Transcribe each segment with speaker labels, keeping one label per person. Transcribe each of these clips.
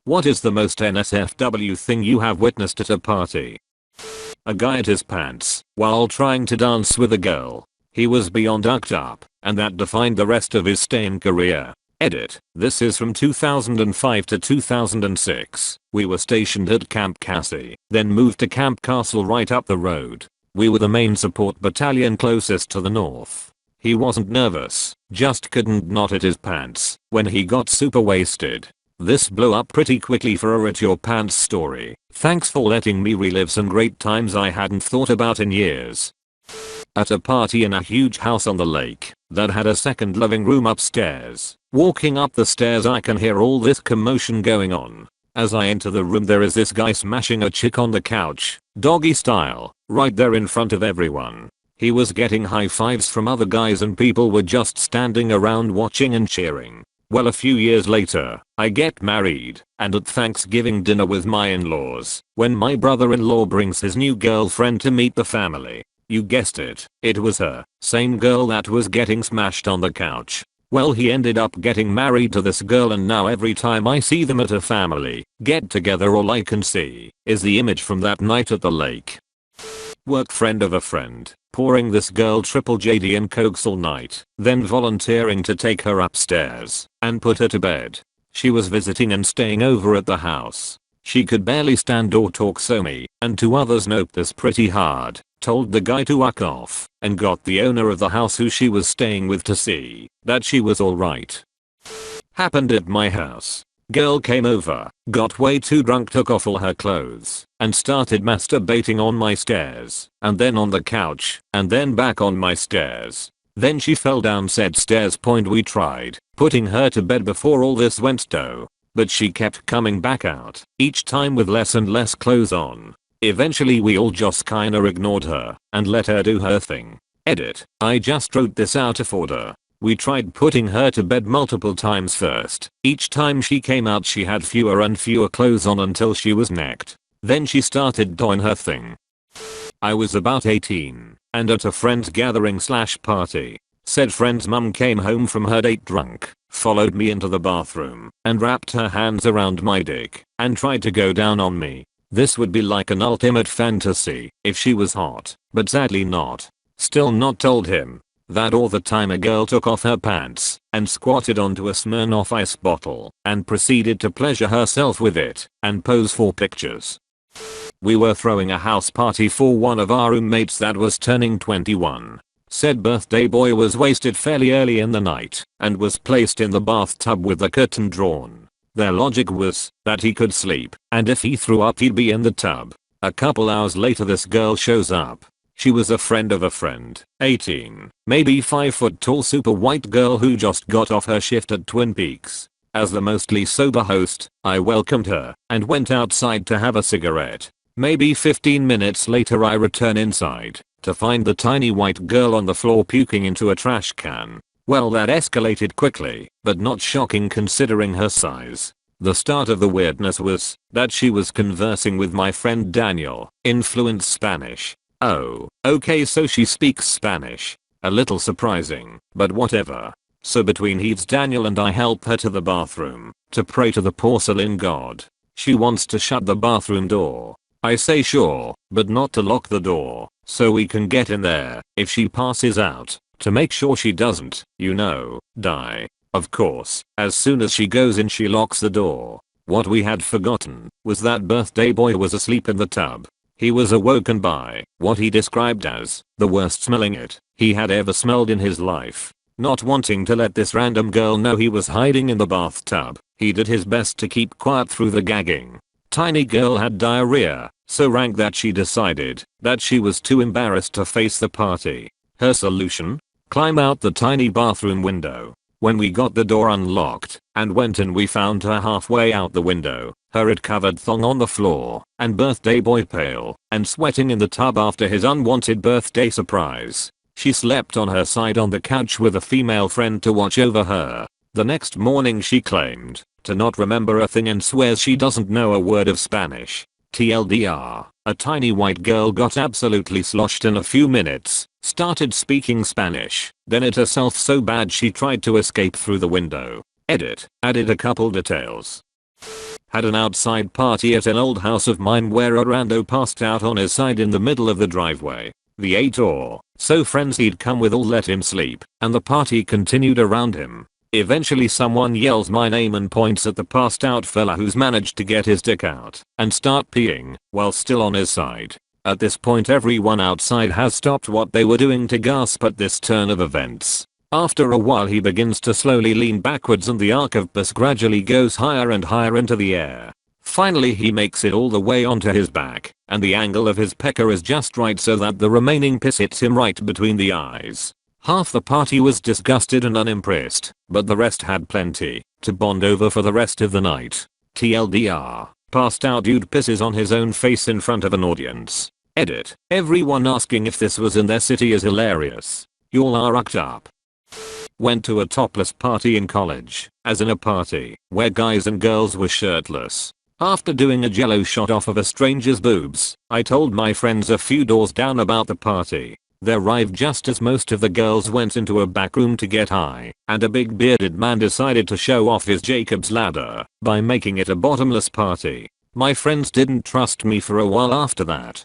Speaker 1: What is the most NSFW thing you have witnessed at a party? A guy at his pants while trying to dance with a girl. He was beyond ducked up, and that defined the rest of his staying career. Edit. This is from 2005 to 2006. We were stationed at Camp Cassie, then moved to Camp Castle right up the road. We were the main support battalion closest to the north. He wasn't nervous, just couldn't knot at his pants when he got super wasted. This blew up pretty quickly for a at your pants story. Thanks for letting me relive some great times I hadn't thought about in years. At a party in a huge house on the lake that had a second living room upstairs. Walking up the stairs I can hear all this commotion going on. As I enter the room there is this guy smashing a chick on the couch, doggy style, right there in front of everyone. He was getting high fives from other guys and people were just standing around watching and cheering. Well, a few years later, I get married, and at Thanksgiving dinner with my in-laws, when my brother-in-law brings his new girlfriend to meet the family. You guessed it, it was her, same girl that was getting smashed on the couch. Well, he ended up getting married to this girl and now every time I see them at a family get together all I can see is the image from that night at the lake. Work friend of a friend, pouring this girl triple JD and cokes all night, then volunteering to take her upstairs and put her to bed. She was visiting and staying over at the house. She could barely stand or talk, so me and two others noped this pretty hard, told the guy to fuck off, and got the owner of the house who she was staying with to see that she was alright. Happened at my house. Girl came over, got way too drunk, took off all her clothes, and started masturbating on my stairs, and then on the couch, and then back on my stairs. Then she fell down said stairs. We tried putting her to bed before all this went down, but she kept coming back out, each time with less and less clothes on. Eventually we all just kinda ignored her and let her do her thing. Edit. I just wrote this out of order. We tried putting her to bed multiple times first. Each time she came out she had fewer and fewer clothes on until she was naked. Then she started doing her thing. I was about 18 and at a friend's gathering / party. Said friend's mum came home from her date drunk, followed me into the bathroom and wrapped her hands around my dick and tried to go down on me. This would be like an ultimate fantasy if she was hot, but sadly not. Still not told him that all the time a girl took off her pants and squatted onto a Smirnoff Ice bottle and proceeded to pleasure herself with it and pose for pictures. We were throwing a house party for one of our roommates that was turning 21. Said birthday boy was wasted fairly early in the night and was placed in the bathtub with the curtain drawn. Their logic was that he could sleep, and if he threw up he'd be in the tub. A couple hours later this girl shows up. She was a friend of a friend, 18, maybe 5 foot tall super white girl who just got off her shift at Twin Peaks. As the mostly sober host, I welcomed her and went outside to have a cigarette. Maybe 15 minutes later I return inside to find the tiny white girl on the floor puking into a trash can. Well, that escalated quickly, but not shocking considering her size. The start of the weirdness was that she was conversing with my friend Daniel in fluent Spanish. Oh, okay, so she speaks Spanish. A little surprising, but whatever. So between heaves Daniel and I help her to the bathroom to pray to the porcelain god. She wants to shut the bathroom door. I say sure, but not to lock the door, so we can get in there if she passes out, to make sure she doesn't, die. Of course, as soon as she goes in she locks the door. What we had forgotten was that birthday boy was asleep in the tub. He was awoken by what he described as the worst smelling it he had ever smelled in his life. Not wanting to let this random girl know he was hiding in the bathtub, he did his best to keep quiet through the gagging. Tiny girl had diarrhea, so rank that she decided that she was too embarrassed to face the party. Her solution? Climb out the tiny bathroom window. When we got the door unlocked and went in we found her halfway out the window, her red covered thong on the floor, and birthday boy pale and sweating in the tub after his unwanted birthday surprise. She slept on her side on the couch with a female friend to watch over her. The next morning she claimed to not remember a thing and swears she doesn't know a word of Spanish. TLDR, a tiny white girl got absolutely sloshed in a few minutes, started speaking Spanish, then it herself so bad she tried to escape through the window. Edit, added a couple details. had an outside party at an old house of mine where a rando passed out on his side in the middle of the driveway. The 8 or so friends he'd come with all let him sleep, and the party continued around him. Eventually someone yells my name and points at the passed out fella who's managed to get his dick out and start peeing while still on his side. At this point everyone outside has stopped what they were doing to gasp at this turn of events. After a while he begins to slowly lean backwards and the arc of piss gradually goes higher and higher into the air. Finally he makes it all the way onto his back, and the angle of his pecker is just right so that the remaining piss hits him right between the eyes. Half the party was disgusted and unimpressed, but the rest had plenty to bond over for the rest of the night. TLDR, passed out dude pisses on his own face in front of an audience. Edit, everyone asking if this was in their city is hilarious. Y'all are ucked up. Went to a topless party in college, as in a party where guys and girls were shirtless. After doing a jello shot off of a stranger's boobs, I told my friends a few doors down about the party. They arrived just as most of the girls went into a back room to get high, and a big bearded man decided to show off his Jacob's ladder by making it a bottomless party. My friends didn't trust me for a while after that.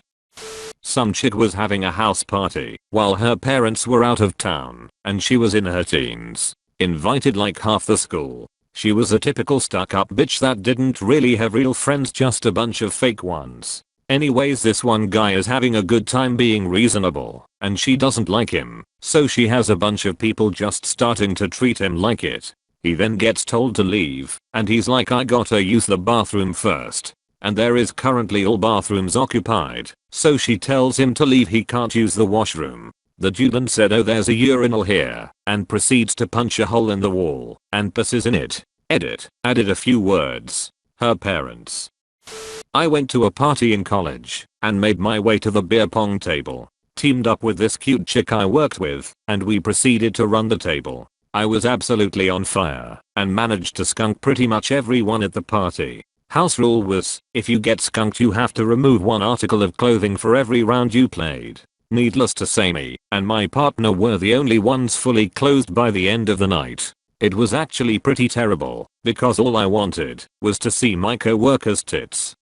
Speaker 1: Some chick was having a house party while her parents were out of town, and she was in her teens. Invited like half the school. She was a typical stuck-up bitch that didn't really have real friends, just a bunch of fake ones. Anyways, this one guy is having a good time being reasonable, and she doesn't like him, so she has a bunch of people just starting to treat him like it. He then gets told to leave, and he's like, I gotta use the bathroom first. And there is currently all bathrooms occupied, so she tells him to leave, he can't use the washroom. The dude then said, oh there's a urinal here, and proceeds to punch a hole in the wall, and pisses in it. Edit, added a few words. Her parents. I went to a party in college, and made my way to the beer pong table. Teamed up with this cute chick I worked with, and we proceeded to run the table. I was absolutely on fire, and managed to skunk pretty much everyone at the party. House rule was, if you get skunked you have to remove one article of clothing for every round you played. Needless to say, me and my partner were the only ones fully clothed by the end of the night. It was actually pretty terrible, because all I wanted was to see my co-workers' tits.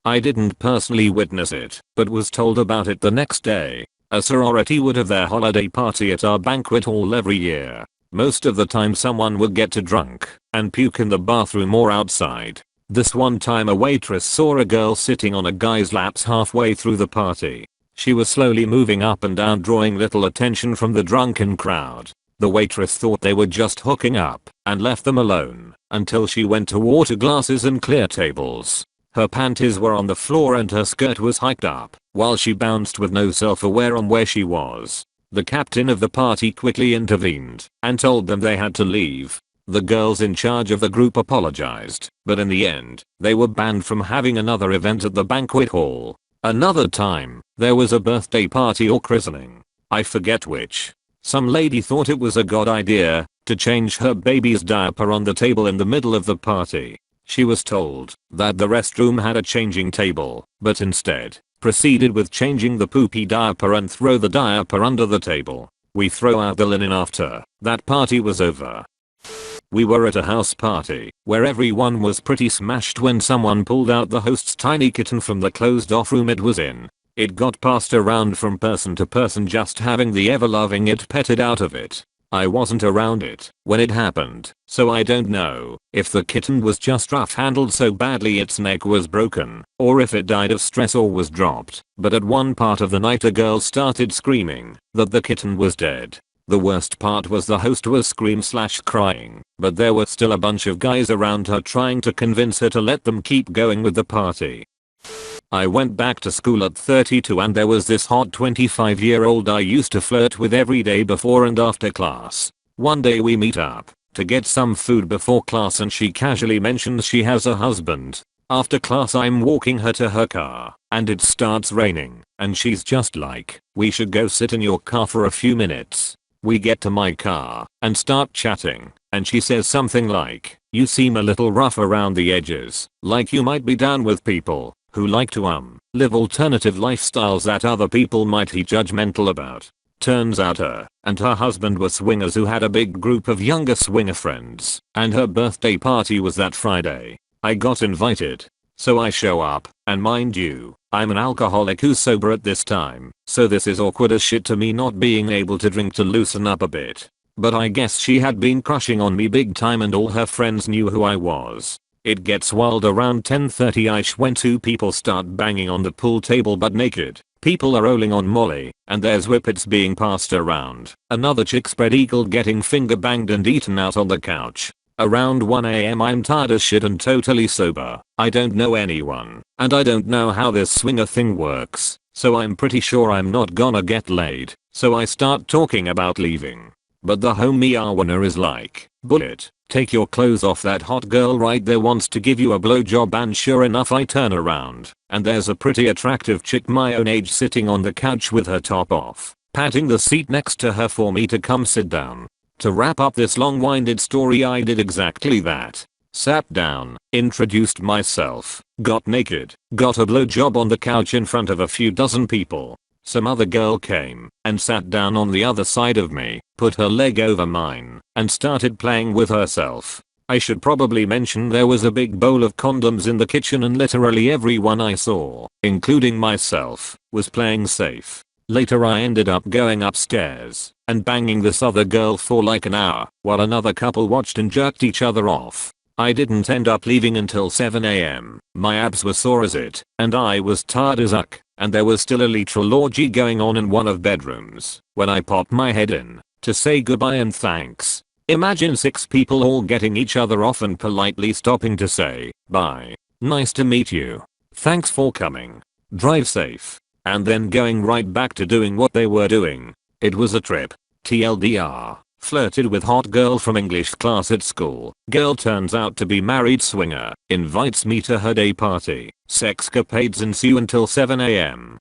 Speaker 1: I didn't personally witness it, but was told about it the next day. A sorority would have their holiday party at our banquet hall every year. Most of the time someone would get too drunk and puke in the bathroom or outside. This one time a waitress saw a girl sitting on a guy's laps halfway through the party. She was slowly moving up and down, drawing little attention from the drunken crowd. The waitress thought they were just hooking up and left them alone until she went to water glasses and clear tables. Her panties were on the floor and her skirt was hiked up while she bounced with no self-aware on where she was. The captain of the party quickly intervened and told them they had to leave. The girls in charge of the group apologized, but in the end, they were banned from having another event at the banquet hall. Another time, there was a birthday party or christening. I forget which. Some lady thought it was a good idea to change her baby's diaper on the table in the middle of the party. She was told that the restroom had a changing table, but instead proceeded with changing the poopy diaper and throw the diaper under the table. We throw out the linen after that party was over. We were at a house party where everyone was pretty smashed when someone pulled out the host's tiny kitten from the closed off room it was in. It got passed around from person to person, just having the ever-loving it petted out of it. I wasn't around it when it happened, so I don't know if the kitten was just rough-handled so badly its neck was broken, or if it died of stress or was dropped. But at one part of the night a girl started screaming that the kitten was dead. The worst part was the host was scream/crying, but there were still a bunch of guys around her trying to convince her to let them keep going with the party. I went back to school at 32 and there was this hot 25-year-old I used to flirt with every day before and after class. One day we meet up to get some food before class and she casually mentions she has a husband. After class I'm walking her to her car and it starts raining and she's just like, we should go sit in your car for a few minutes. We get to my car and start chatting and she says something like, you seem a little rough around the edges, like you might be down with people who like to live alternative lifestyles that other people might be judgmental about. Turns out her and her husband were swingers who had a big group of younger swinger friends, and her birthday party was that Friday. I got invited. So I show up, and mind you, I'm an alcoholic who's sober at this time, so this is awkward as shit to me not being able to drink to loosen up a bit. But I guess she had been crushing on me big time and all her friends knew who I was. It gets wild around 10:30ish when two people start banging on the pool table butt naked. People are rolling on Molly, and there's whippets being passed around. Another chick spread eagled getting finger banged and eaten out on the couch. Around 1 AM I'm tired as shit and totally sober. I don't know anyone, and I don't know how this swinger thing works, so I'm pretty sure I'm not gonna get laid. So I start talking about leaving. But the homie Arwana is like, "Bullet, take your clothes off, that hot girl right there wants to give you a blowjob." And sure enough I turn around, and there's a pretty attractive chick my own age sitting on the couch with her top off, patting the seat next to her for me to come sit down. To wrap up this long-winded story, I did exactly that. Sat down, introduced myself, got naked, got a blowjob on the couch in front of a few dozen people. Some other girl came and sat down on the other side of me, put her leg over mine, and started playing with herself. I should probably mention there was a big bowl of condoms in the kitchen and literally everyone I saw, including myself, was playing safe. Later I ended up going upstairs and banging this other girl for like an hour while another couple watched and jerked each other off. I didn't end up leaving until 7 AM. My abs were sore as it, and I was tired as uck, and there was still a literal orgy going on in one of bedrooms when I popped my head in to say goodbye and thanks. Imagine 6 people all getting each other off and politely stopping to say, "Bye. Nice to meet you. Thanks for coming. Drive safe." And then going right back to doing what they were doing. It was a trip. TLDR. Flirted with hot girl from English class at school. Girl turns out to be married swinger. Invites me to her day party. Sexcapades ensue until 7 AM.